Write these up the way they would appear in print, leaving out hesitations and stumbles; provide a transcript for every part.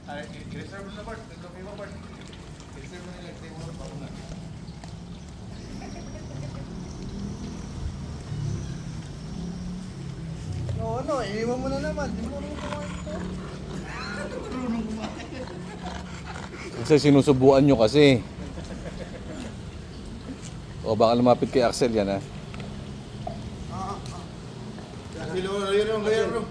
I-reserve mo na Bart. Nag-cafe mo Bart. I-reserve mo na yung table mo. Bago na. No, ano, iniwan mo na naman. Di mo rin kumain ito. Kasi sinusubuan nyo kasi. O baka lumapit kay Axel yan ha. Silo, ayun bro.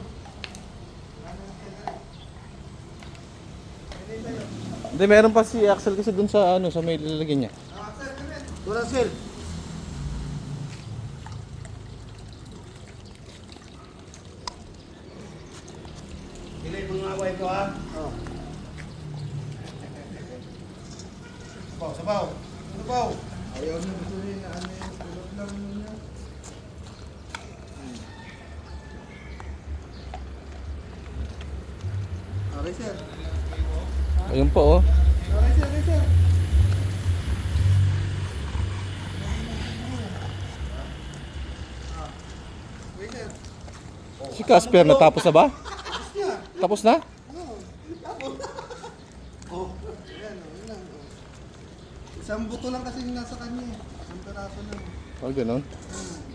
Hindi, meron pa si Axel kasi dun sa ano, sa may lalagyan niya. Tura, Sel. Pilay mo nga away ko ha. Oh. Sabaw. Sabaw. Ayaw na gusto rin na ano yung tulog lang muna. Okay, sir. Ayun po oh. Okay, sir. Okay, sir. Okay, sir. Si Casper natapos na ba? Tapos na? Oh, ayan, oh, yun lang. Oh. Isang buto lang kasi yung nasa kanya eh. Isang peraso lang. Oh, ganun. Hmm.